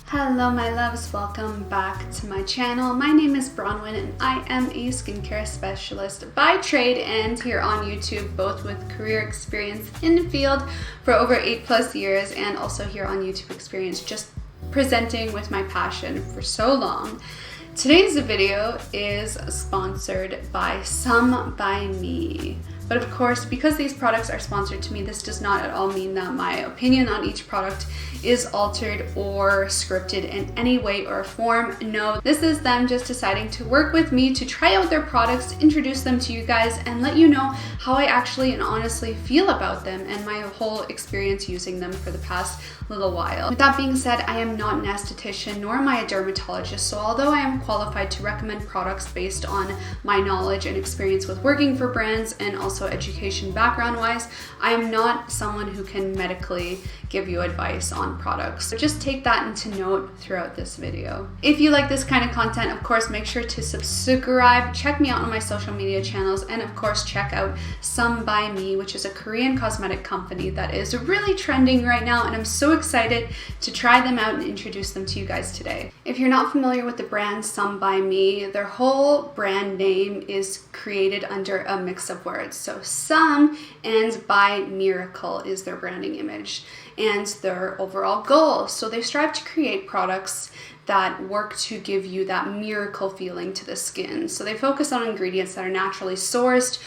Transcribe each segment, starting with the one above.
Hello my loves, welcome back to my channel. My name is Bronwyn and I am a skincare specialist by trade and here on YouTube, both with career experience in the field for over 8+ years and also here on YouTube experience just presenting with my passion for so long. Today's video is sponsored by Some by Me. But of course, because these products are sponsored to me, this does not at all mean that my opinion on each product is altered or scripted in any way or form. No, this is them just deciding to work with me to try out their products, introduce them to you guys, and let you know how I actually and honestly feel about them and my whole experience using them for the past little while. With that being said, I am not an esthetician nor am I a dermatologist, so although I am qualified to recommend products based on my knowledge and experience with working for brands and also education background wise, I am not someone who can medically give you advice on products. So just take that into note throughout this video. If you like this kind of content, of course, make sure to subscribe, check me out on my social media channels, and of course, check out Some by Me, which is a Korean cosmetic company that is really trending right now, and I'm so excited to try them out and introduce them to you guys today. If you're not familiar with the brand Some by Me, their whole brand name is created under a mix of words. So Some and by Miracle is their branding image and their overall goal. So they strive to create products that work to give you that miracle feeling to the skin. So they focus on ingredients that are naturally sourced,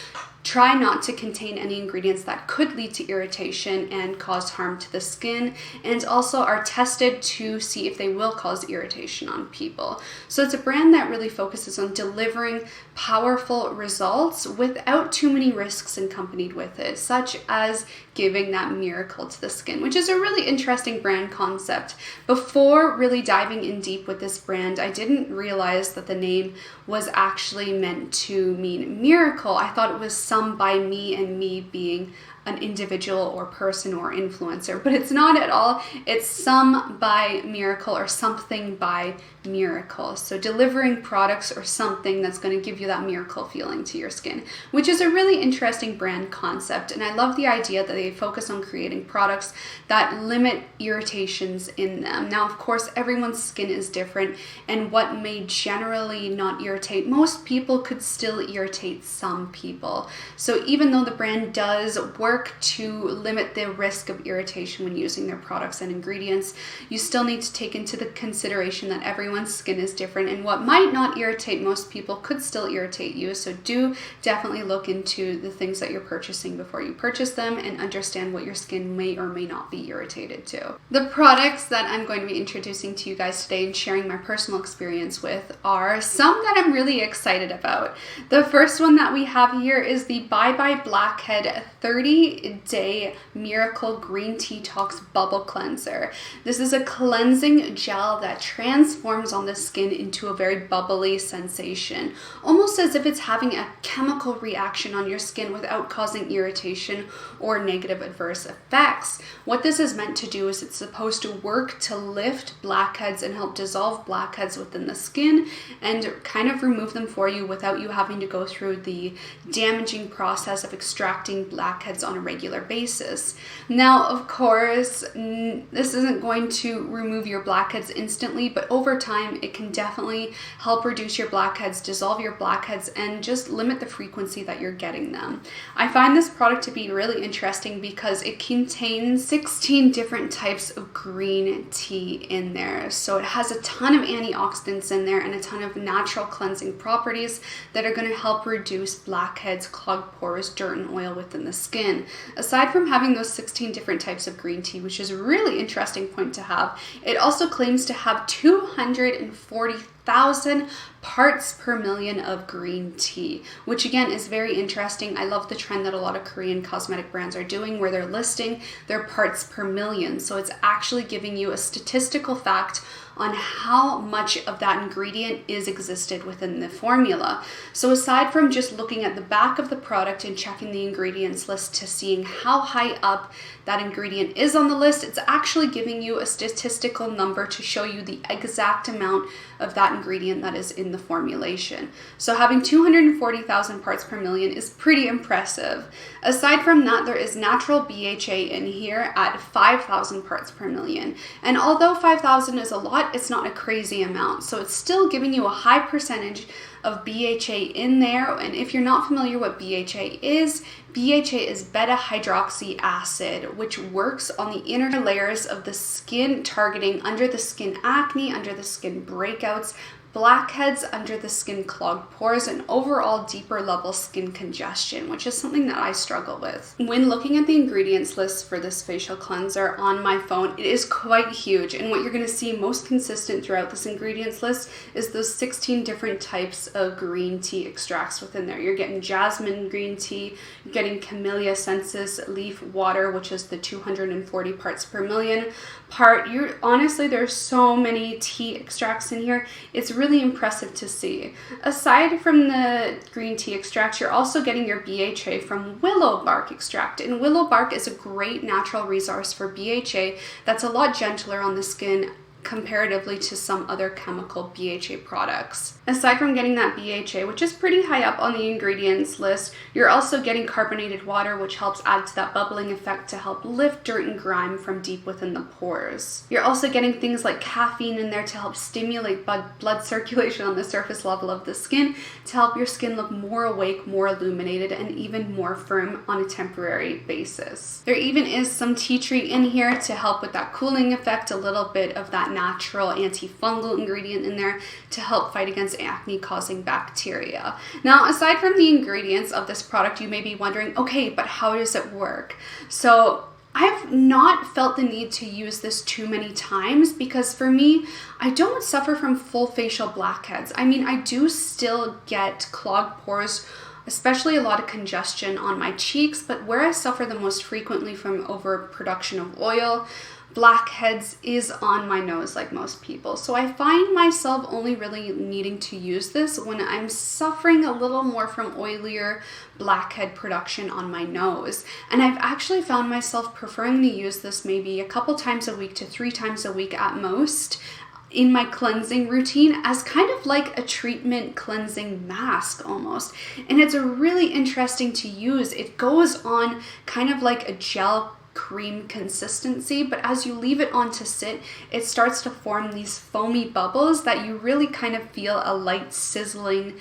try not to contain any ingredients that could lead to irritation and cause harm to the skin, and also are tested to see if they will cause irritation on people. So it's a brand that really focuses on delivering powerful results without too many risks accompanied with it, such as giving that miracle to the skin, which is a really interesting brand concept. Before really diving in deep with this brand, I didn't realize that the name was actually meant to mean miracle. I thought it was Some by Me, and me being an individual or person or influencer, but it's not at all. It's Some by Miracle or something by Miracle. So delivering products or something that's going to give you that miracle feeling to your skin, which is a really interesting brand concept. And I love the idea that they focus on creating products that limit irritations in them. Now, of course, everyone's skin is different, and what may generally not irritate most people could still irritate some people. So even though the brand does work to limit the risk of irritation when using their products and ingredients, you still need to take into the consideration that everyone's skin is different, and what might not irritate most people could still irritate you. So do definitely look into the things that you're purchasing before you purchase them and understand what your skin may or may not be irritated to. The products that I'm going to be introducing to you guys today and sharing my personal experience with are some that I'm really excited about. The first one that we have here is the Bye Bye Blackhead 30-Day Miracle Green Teatox Bubble Cleanser. This is a cleansing gel that transforms on the skin into a very bubbly sensation, almost as if it's having a chemical reaction on your skin without causing irritation or negative adverse effects. What this is meant to do is it's supposed to work to lift blackheads and help dissolve blackheads within the skin and kind of remove them for you without you having to go through the damaging process of extracting blackheads on a regular basis. Now, of course, this isn't going to remove your blackheads instantly, but over time it can definitely help reduce your blackheads, dissolve your blackheads, and just limit the frequency that you're getting them. I find this product to be really interesting because it contains 16 different types of green tea in there. So it has a ton of antioxidants in there and a ton of natural cleansing properties that are going to help reduce blackheads, clogged pores, dirt, and oil within the skin. Aside from having those 16 different types of green tea, which is a really interesting point to have, it also claims to have 240,000 parts per million of green tea, which again is very interesting. I love the trend that a lot of Korean cosmetic brands are doing where they're listing their parts per million. So it's actually giving you a statistical fact on how much of that ingredient is existed within the formula. So aside from just looking at the back of the product and checking the ingredients list to seeing how high up that ingredient is on the list, it's actually giving you a statistical number to show you the exact amount of that ingredient that is in the formulation. So having 240,000 parts per million is pretty impressive. Aside from that, there is natural BHA in here at 5,000 parts per million. And although 5,000 is a lot but it's not a crazy amount. So it's still giving you a high percentage of BHA in there. And if you're not familiar what BHA is beta hydroxy acid, which works on the inner layers of the skin, targeting under the skin acne, under the skin breakouts, blackheads, under the skin clogged pores, and overall deeper level skin congestion, which is something that I struggle with. When looking at the ingredients list for this facial cleanser on my phone, it is quite huge, and what you're going to see most consistent throughout this ingredients list is those 16 different types of green tea extracts within there. You're getting jasmine green tea, you're getting Camellia sensis leaf water, which is the 240 parts per million part. Honestly, there's so many tea extracts in here. It's really impressive to see. Aside from the green tea extracts, you're also getting your BHA from willow bark extract, and willow bark is a great natural resource for BHA that's a lot gentler on the skin comparatively to some other chemical BHA products. Aside from getting that BHA, which is pretty high up on the ingredients list, you're also getting carbonated water, which helps add to that bubbling effect to help lift dirt and grime from deep within the pores. You're also getting things like caffeine in there to help stimulate blood circulation on the surface level of the skin, to help your skin look more awake, more illuminated, and even more firm on a temporary basis. There even is some tea tree in here to help with that cooling effect, a little bit of that natural antifungal ingredient in there to help fight against acne causing bacteria. Now, aside from the ingredients of this product, you may be wondering, okay, but how does it work? So I've not felt the need to use this too many times because for me, I don't suffer from full facial blackheads. I mean, I do still get clogged pores, especially a lot of congestion on my cheeks, but where I suffer the most frequently from overproduction of oil, blackheads, is on my nose like most people. So I find myself only really needing to use this when I'm suffering a little more from oilier blackhead production on my nose. And I've actually found myself preferring to use this maybe a couple times a week to 3 times a week at most in my cleansing routine as kind of like a treatment cleansing mask almost. And it's really interesting to use. It goes on kind of like a gel cream consistency, but as you leave it on to sit, it starts to form these foamy bubbles that you really kind of feel a light sizzling,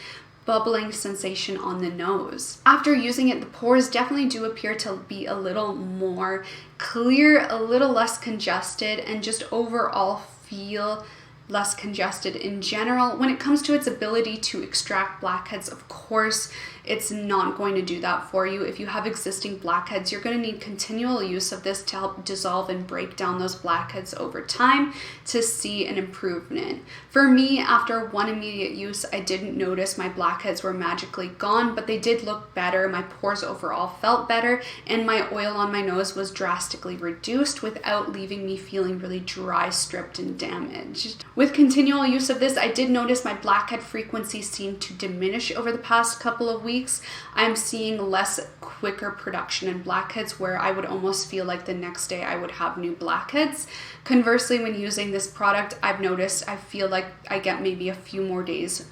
bubbling sensation on the nose. After using it, the pores definitely do appear to be a little more clear, a little less congested, and just overall feel less congested in general. When it comes to its ability to extract blackheads, of course, it's not going to do that for you. If you have existing blackheads, you're going to need continual use of this to help dissolve and break down those blackheads over time to see an improvement. For me, after one immediate use, I didn't notice my blackheads were magically gone, but they did look better. My pores overall felt better, and my oil on my nose was drastically reduced without leaving me feeling really dry, stripped, and damaged. With continual use of this, I did notice my blackhead frequency seemed to diminish over the past couple of weeks. I'm seeing less quicker production in blackheads where I would almost feel like the next day I would have new blackheads. Conversely, when using this product, I've noticed I feel like I get maybe a few more days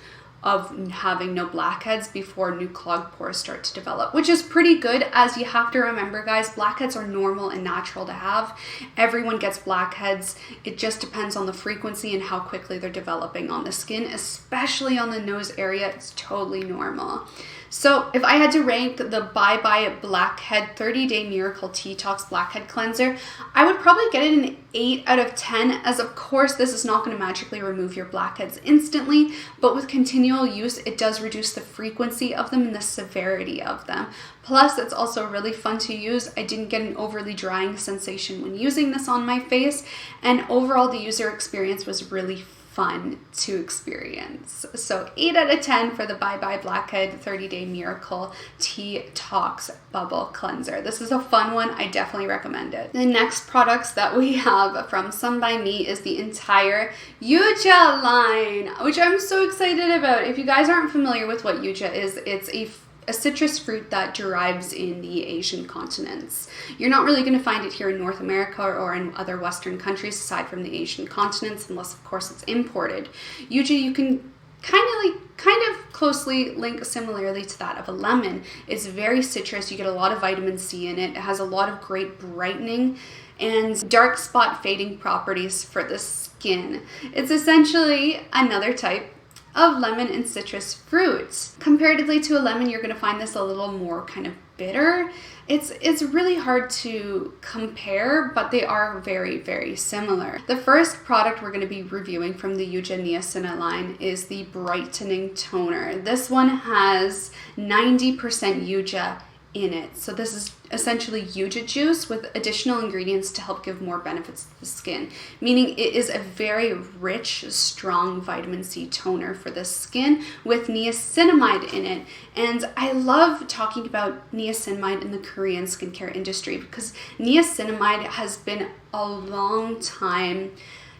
of having no blackheads before new clogged pores start to develop, which is pretty good, as you have to remember, guys, blackheads are normal and natural to have. Everyone gets blackheads. It just depends on the frequency and how quickly they're developing on the skin, especially on the nose area. It's totally normal. So if I had to rank the Bye Bye Blackhead 30-Day Miracle Teatox Blackhead Cleanser, I would probably get it an 8 out of 10, as of course this is not going to magically remove your blackheads instantly, but with continual use, it does reduce the frequency of them and the severity of them. Plus, it's also really fun to use. I didn't get an overly drying sensation when using this on my face, and overall the user experience was really fun to experience. So 8 out of 10 for the Bye Bye Blackhead 30-Day Miracle Teatox Bubble Cleanser. This is a fun one. I definitely recommend it. The next products that we have from Some By Me is the entire Yuja line, which I'm so excited about. If you guys aren't familiar with what Yuja is, it's a citrus fruit that derives in the Asian continents. You're not really going to find it here in North America or in other Western countries aside from the Asian continents, unless of course it's imported. Yuja, you can kind of closely link similarly to that of a lemon. It's very citrus. You get a lot of vitamin C in it. It has a lot of great brightening and dark spot fading properties for the skin. It's essentially another type of lemon and citrus fruits. Comparatively to a lemon, you're going to find this a little more kind of bitter. It's really hard to compare, but they are very, very similar. The first product we're going to be reviewing from the Yuja Niacin line is the brightening toner. This one has 90% Yuja in it. So this is essentially Yuja juice with additional ingredients to help give more benefits to the skin, meaning it is a very rich, strong vitamin C toner for the skin with niacinamide in it. And I love talking about niacinamide in the Korean skincare industry because niacinamide has been a long time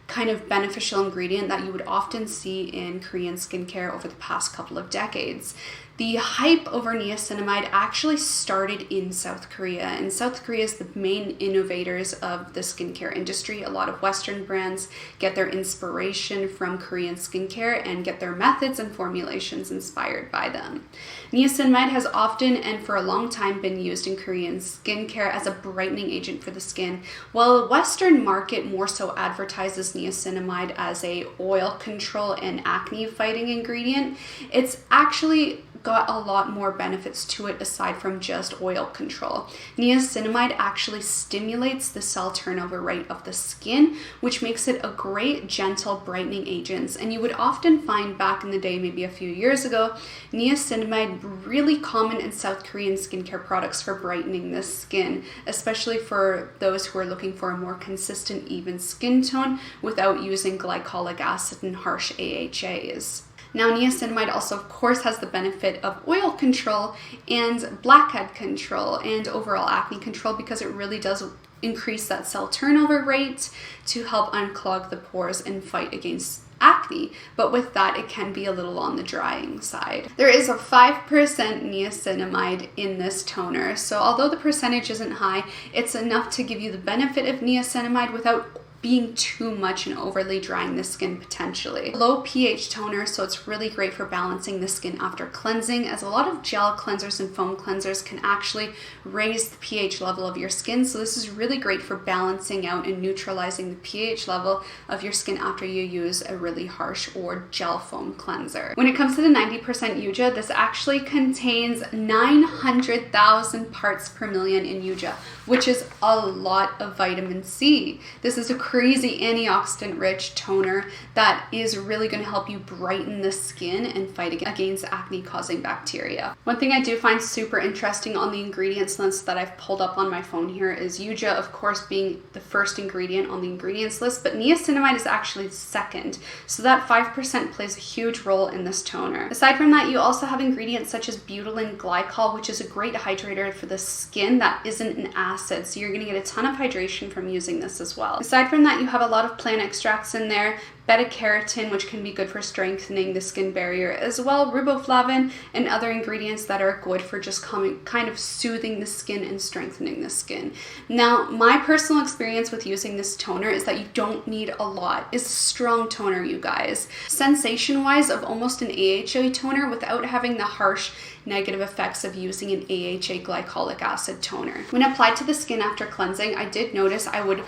kind of beneficial ingredient that you would often see in Korean skincare over the past couple of decades. The hype over niacinamide actually started in South Korea, and South Korea is the main innovators of the skincare industry. A lot of Western brands get their inspiration from Korean skincare and get their methods and formulations inspired by them. Niacinamide has often and for a long time been used in Korean skincare as a brightening agent for the skin, while the Western market more so advertises niacinamide as a oil control and acne fighting ingredient. It's actually got a lot more benefits to it aside from just oil control. Niacinamide actually stimulates the cell turnover rate of the skin, which makes it a great gentle brightening agent. And you would often find back in the day, maybe a few years ago, niacinamide really common in South Korean skincare products for brightening the skin, especially for those who are looking for a more consistent, even skin tone without using glycolic acid and harsh AHAs. Now, niacinamide also, of course, has the benefit of oil control and blackhead control and overall acne control because it really does increase that cell turnover rate to help unclog the pores and fight against acne, but with that it can be a little on the drying side. There is a 5% niacinamide in this toner, so although the percentage isn't high, it's enough to give you the benefit of niacinamide without being too much and overly drying the skin potentially. Low pH toner, so it's really great for balancing the skin after cleansing, as a lot of gel cleansers and foam cleansers can actually raise the pH level of your skin, so this is really great for balancing out and neutralizing the pH level of your skin after you use a really harsh or gel foam cleanser. When it comes to the 90% Yuja, this actually contains 900,000 parts per million in Yuja, which is a lot of vitamin C. This is a crazy antioxidant rich toner that is really going to help you brighten the skin and fight against acne causing bacteria. One thing I do find super interesting on the ingredients list that I've pulled up on my phone here is Yuja, of course, being the first ingredient on the ingredients list, but niacinamide is actually second. So that 5% plays a huge role in this toner. Aside from that, you also have ingredients such as butylene glycol, which is a great hydrator for the skin that isn't an acid. So you're going to get a ton of hydration from using this as well. Aside from that, you have a lot of plant extracts in there, beta-carotene, which can be good for strengthening the skin barrier, as well riboflavin and other ingredients that are good for just kind of soothing the skin and strengthening the skin. Now, my personal experience with using this toner is that you don't need a lot. It's a strong toner, you guys. Sensation-wise, of almost an AHA toner without having the harsh negative effects of using an AHA glycolic acid toner. When applied to the skin after cleansing, I did notice I would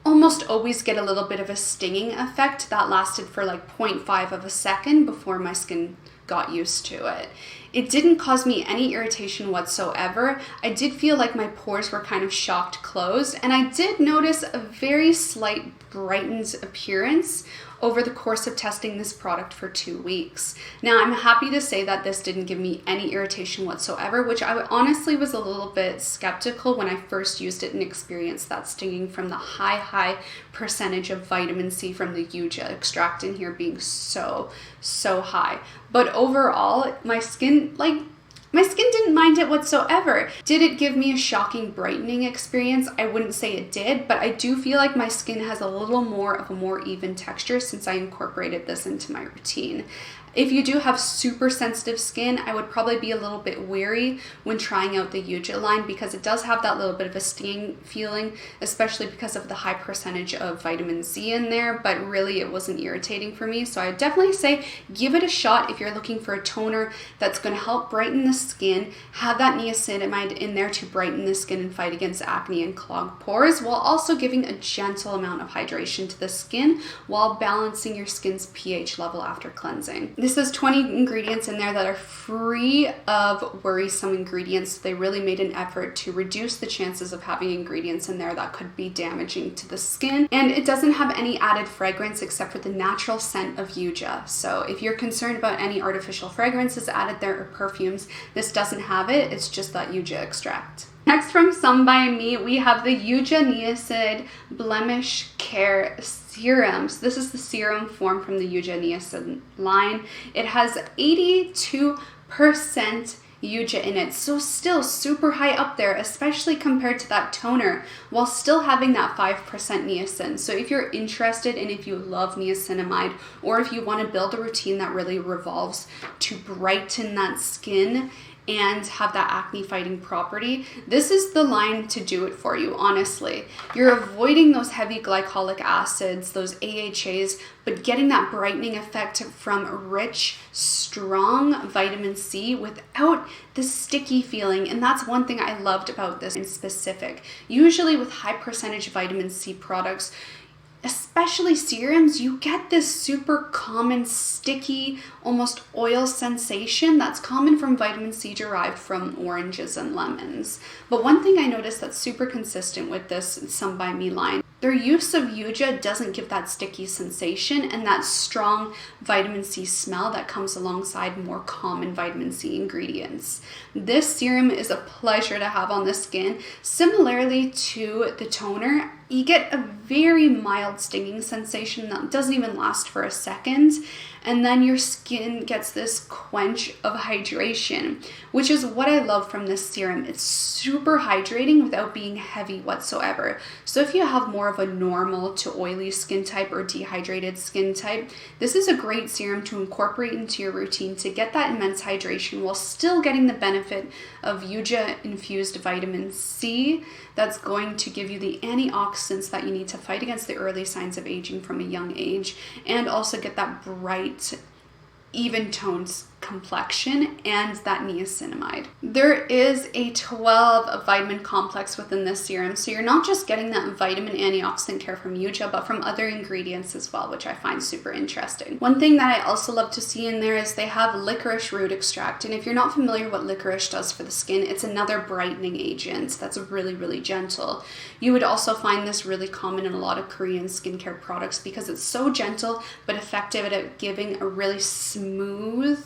almost always get a little bit of a stinging effect that lasted for like 0.5 of a second before my skin got used to it. It didn't cause me any irritation whatsoever. I did feel like my pores were kind of shocked closed, and I did notice a very slight brightened appearance over the course of testing this product for 2 weeks. Now, I'm happy to say that this didn't give me any irritation whatsoever, which I honestly was a little bit skeptical when I first used it and experienced that stinging from the high percentage of vitamin C from the Yuja extract in here being so high. But overall, my skin didn't mind it whatsoever. Did it give me a shocking brightening experience? I wouldn't say it did, but I do feel like my skin has a little more of a more even texture since I incorporated this into my routine. If you do have super sensitive skin, I would probably be a little bit wary when trying out the Yuja line because it does have that little bit of a stinging feeling, especially because of the high percentage of vitamin C in there, but really it wasn't irritating for me. So I would definitely say give it a shot if you're looking for a toner that's going to help brighten the skin, have that niacinamide in there to brighten the skin and fight against acne and clogged pores, while also giving a gentle amount of hydration to the skin while balancing your skin's pH level after cleansing. This has 20 ingredients in there that are free of worrisome ingredients. They really made an effort to reduce the chances of having ingredients in there that could be damaging to the skin. And it doesn't have any added fragrance except for the natural scent of Yuja. So if you're concerned about any artificial fragrances added there or perfumes, this doesn't have it. It's just that Yuja extract. Next, from Some by Me, we have the Yuja Niacin Blemish Care Serum. So this is the serum form from the Yuja Niacin line. It has 82% Yuja in it, so still super high up there, especially compared to that toner, while still having that 5% niacin. So if you're interested and if you love niacinamide, or if you want to build a routine that really revolves to brighten that skin and have that acne fighting property, this is the line to do it for you, honestly. You're avoiding those heavy glycolic acids, those AHAs, but getting that brightening effect from rich, strong vitamin C without the sticky feeling. And that's one thing I loved about this in specific. Usually with high percentage vitamin C products, especially serums, you get this super common sticky, almost oil sensation that's common from vitamin C derived from oranges and lemons. But one thing I noticed that's super consistent with this Some by Me line, their use of Yuja doesn't give that sticky sensation and that strong vitamin C smell that comes alongside more common vitamin C ingredients. This serum is a pleasure to have on the skin. Similarly to the toner, you get a very mild stinging sensation that doesn't even last for a second. And then your skin gets this quench of hydration, which is what I love from this serum. It's super hydrating without being heavy whatsoever. So if you have more of a normal to oily skin type or dehydrated skin type, this is a great serum to incorporate into your routine to get that immense hydration while still getting the benefit of Yuja infused vitamin C that's going to give you the antioxidants that you need to fight against the early signs of aging from a young age, and also get that bright, even toned complexion and that niacinamide. There is a 12 vitamin complex within this serum, so you're not just getting that vitamin antioxidant care from Yuja, but from other ingredients as well, which I find super interesting. One thing that I also love to see in there is they have licorice root extract, and if you're not familiar what licorice does for the skin, it's another brightening agent that's really, really gentle. You would also find this really common in a lot of Korean skincare products because it's so gentle but effective at giving a really smooth,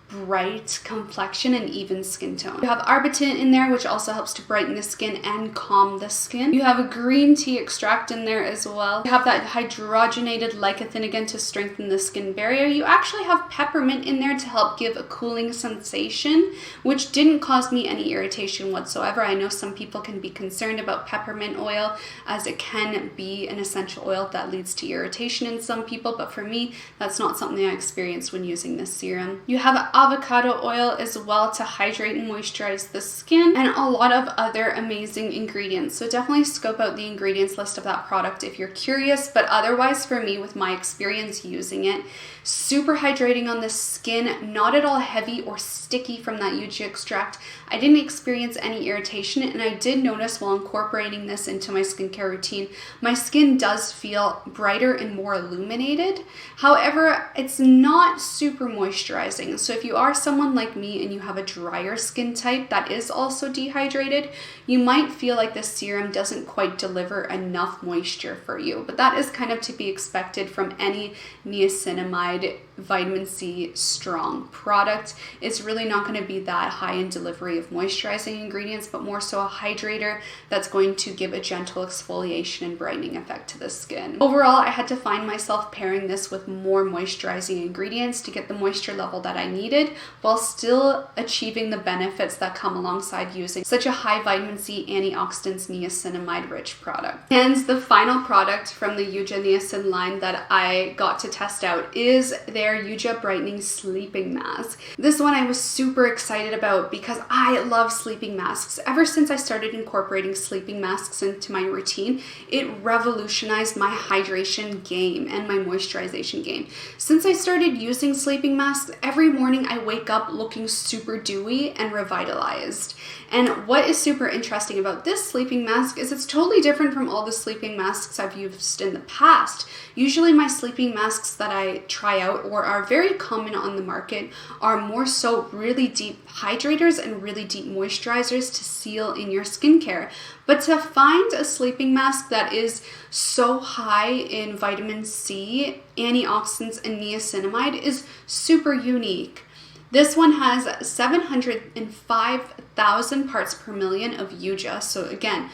bright complexion and even skin tone. You have arbutin in there, which also helps to brighten the skin and calm the skin. You have a green tea extract in there as well. You have that hydrogenated lecithin again to strengthen the skin barrier. You actually have peppermint in there to help give a cooling sensation, which didn't cause me any irritation whatsoever. I know some people can be concerned about peppermint oil as it can be an essential oil that leads to irritation in some people, but for me, that's not something I experienced when using this serum. You have avocado oil as well to hydrate and moisturize the skin, and a lot of other amazing ingredients. So definitely scope out the ingredients list of that product if you're curious, but otherwise for me, with my experience using it, super hydrating on the skin, not at all heavy or sticky from that Yuja extract. I didn't experience any irritation, and I did notice while incorporating this into my skincare routine, my skin does feel brighter and more illuminated. However, it's not super moisturizing. So if you are someone like me and you have a drier skin type that is also dehydrated, you might feel like this serum doesn't quite deliver enough moisture for you. But that is kind of to be expected from any niacinamide vitamin C strong product. It's really not going to be that high in delivery of moisturizing ingredients, but more so a hydrator that's going to give a gentle exfoliation and brightening effect to the skin. Overall, I had to find myself pairing this with more moisturizing ingredients to get the moisture level that I needed while still achieving the benefits that come alongside using such a high vitamin C antioxidants niacinamide rich product. And the final product from the Yuja Niacin line that I got to test out is their Yuja Brightening Sleeping Mask. This one I was super excited about because I love sleeping masks. Ever since I started incorporating sleeping masks into my routine, it revolutionized my hydration game and my moisturization game. Since I started using sleeping masks, every morning morning, I wake up looking super dewy and revitalized. And what is super interesting about this sleeping mask is it's totally different from all the sleeping masks I've used in the past. Usually my sleeping masks that I try out or are very common on the market are more so really deep hydrators and really deep moisturizers to seal in your skincare. But to find a sleeping mask that is so high in vitamin C, antioxidants, and niacinamide is super unique. This one has 705,000 parts per million of Yuja. So again,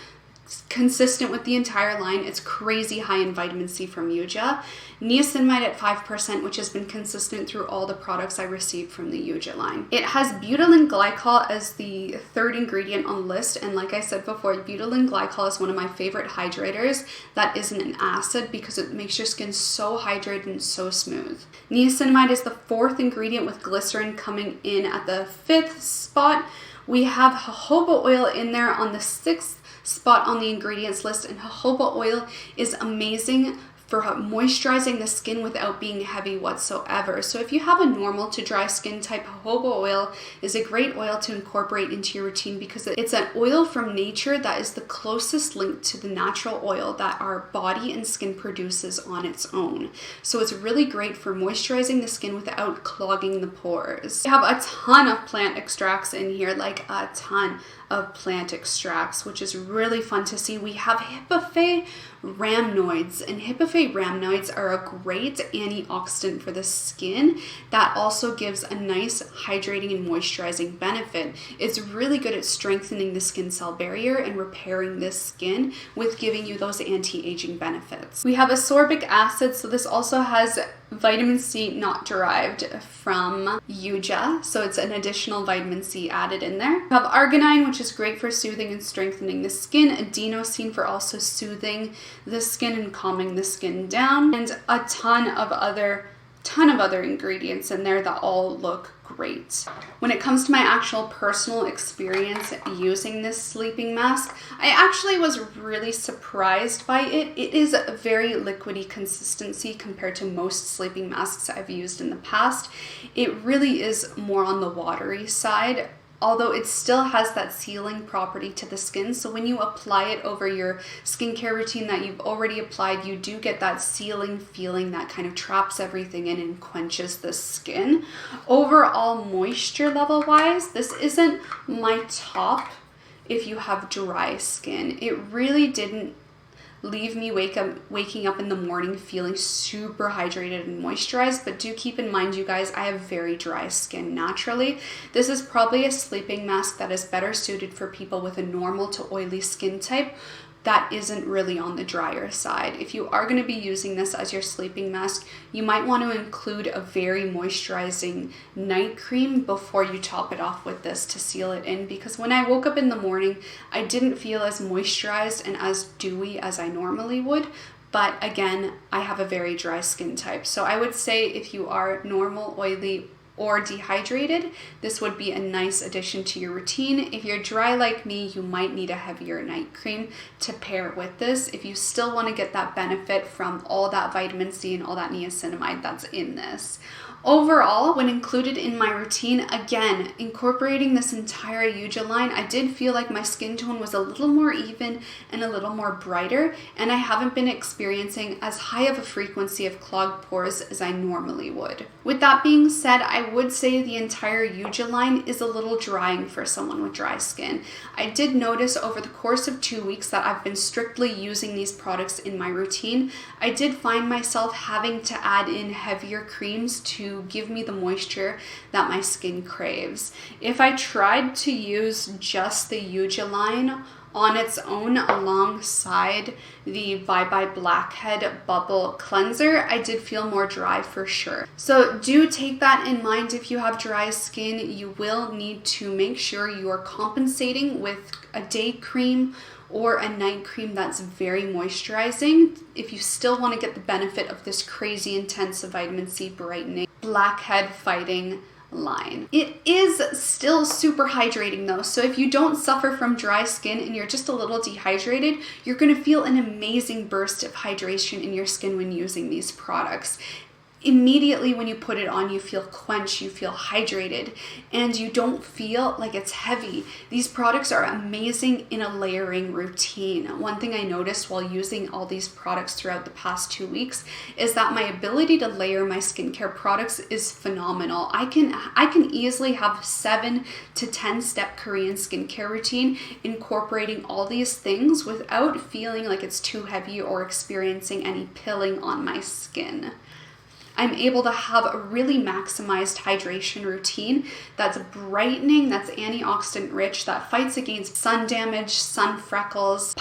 consistent with the entire line. It's crazy high in vitamin C from Yuja. Niacinamide at 5%, which has been consistent through all the products I received from the Yuja line. It has butylene glycol as the third ingredient on the list, and like I said before, butylene glycol is one of my favorite hydrators that isn't an acid because it makes your skin so hydrated and so smooth. Niacinamide is the fourth ingredient, with glycerin coming in at the 5th spot. We have jojoba oil in there on the 6th spot on the ingredients list, and jojoba oil is amazing for moisturizing the skin without being heavy whatsoever. So if you have a normal to dry skin type, jojoba oil is a great oil to incorporate into your routine because it's an oil from nature that is the closest link to the natural oil that our body and skin produces on its own. So it's really great for moisturizing the skin without clogging the pores. We have a ton of plant extracts in here, like a ton of plant extracts, which is really fun to see. We have 𝘉𝘂𝘠𝘠𝘕𝑟𝑎𝑚𝑛oids, and 𝘉𝘂𝘠𝘉𝑟𝑎𝑚𝑛oids are a great antioxidant for the skin that also gives a nice hydrating and moisturizing benefit. It's really good at strengthening the skin cell barrier and repairing the skin with giving you those anti-aging benefits. We have ascorbic acid, so this also has vitamin C not derived from Yuja, so it's an additional vitamin C added in there. We have arginine, which is great for soothing and strengthening the skin, adenosine for also soothing the skin and calming the skin down, and a ton of other ingredients in there that all look great. When it comes to my actual personal experience using this sleeping mask, I actually was really surprised by it. It is a very liquidy consistency compared to most sleeping masks I've used in the past. It really is more on the watery side, although it still has that sealing property to the skin. So when you apply it over your skincare routine that you've already applied, you do get that sealing feeling that kind of traps everything in and quenches the skin. Overall, moisture level wise, this isn't my top if you have dry skin. It really didn't leave me waking up in the morning feeling super hydrated and moisturized, but do keep in mind, you guys, I have very dry skin naturally. This is probably a sleeping mask that is better suited for people with a normal to oily skin type that isn't really on the drier side. If you are going to be using this as your sleeping mask, you might want to include a very moisturizing night cream before you top it off with this to seal it in, because when I woke up in the morning, I didn't feel as moisturized and as dewy as I normally would. But again, I have a very dry skin type. So I would say if you are normal, oily, or dehydrated, this would be a nice addition to your routine. If you're dry like me, you might need a heavier night cream to pair with this if you still want to get that benefit from all that vitamin C and all that niacinamide that's in this. Overall, when included in my routine, again, incorporating this entire Yuja line, I did feel like my skin tone was a little more even and a little more brighter, and I haven't been experiencing as high of a frequency of clogged pores as I normally would. With that being said, I would say the entire Yuja line is a little drying for someone with dry skin. I did notice over the course of 2 weeks that I've been strictly using these products in my routine. I did find myself having to add in heavier creams to give me the moisture that my skin craves. If I tried to use just the Yuja line on its own alongside the Bye Bye Blackhead Bubble Cleanser, I did feel more dry for sure. So do take that in mind. If you have dry skin, you will need to make sure you are compensating with a day cream or a night cream that's very moisturizing if you still want to get the benefit of this crazy intense vitamin C brightening blackhead fighting line. It is still super hydrating though, so if you don't suffer from dry skin and you're just a little dehydrated, you're going to feel an amazing burst of hydration in your skin when using these products. immediately when you put it on, you feel quenched, you feel hydrated, and you don't feel like it's heavy. These products are amazing in a layering routine. One thing I noticed while using all these products throughout the past 2 weeks is that my ability to layer my skincare products is phenomenal. I can easily have 7 to 10 step Korean skincare routine incorporating all these things without feeling like it's too heavy or experiencing any pilling on my skin. I'm able to have a really maximized hydration routine that's brightening, that's antioxidant rich, that fights against sun damage, sun freckles,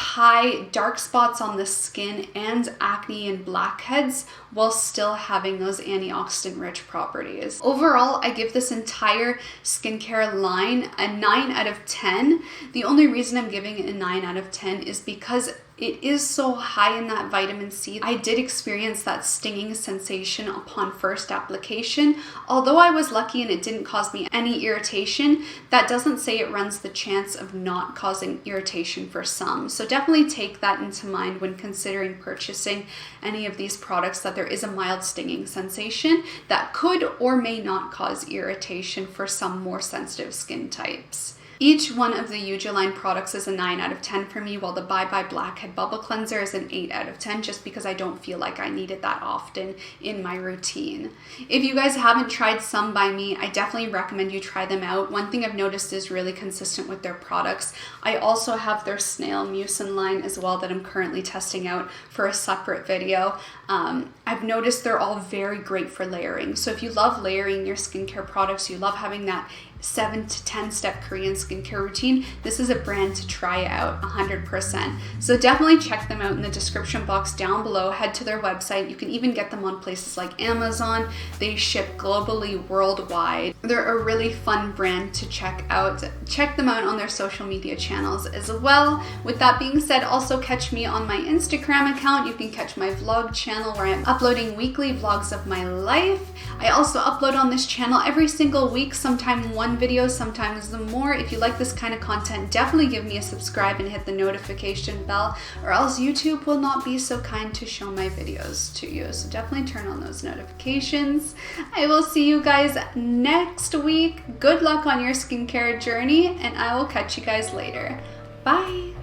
dark spots on the skin, and acne and blackheads, while still having those antioxidant rich properties. Overall, I give this entire skincare line a 9 out of 10. The only reason I'm giving it a 9 out of 10 is because it is so high in that vitamin C. I did experience that stinging sensation upon first application. Although I was lucky and it didn't cause me any irritation, that doesn't say it runs the chance of not causing irritation for some. So definitely take that into mind when considering purchasing any of these products, that there is a mild stinging sensation that could or may not cause irritation for some more sensitive skin types. Each one of the Yuja line products is a 9 out of 10 for me, while the Bye Bye Blackhead Bubble Cleanser is an 8 out of 10, just because I don't feel like I need it that often in my routine. If you guys haven't tried some by me, I definitely recommend you try them out. One thing I've noticed is really consistent with their products. I also have their Snail Mucin line as well that I'm currently testing out for a separate video. I've noticed they're all very great for layering. So if you love layering your skincare products, you love having that 7 to 10 step Korean skincare routine, this is a brand to try out 100%. So definitely check them out in the description box down below. Head to their website. You can even get them on places like Amazon. They ship globally, worldwide. They're a really fun brand to check out. Check them out on their social media channels as well. With that being said, also catch me on my Instagram account. You can catch my vlog channel where I'm uploading weekly vlogs of my life. I also upload on this channel every single week, sometimes one video, sometimes more. If you like this kind of content, definitely give me a subscribe and hit the notification bell, or else YouTube will not be so kind to show my videos to you. So definitely turn on those notifications. I will see you guys next week. Good luck on your skincare journey, and I will catch you guys later. Bye.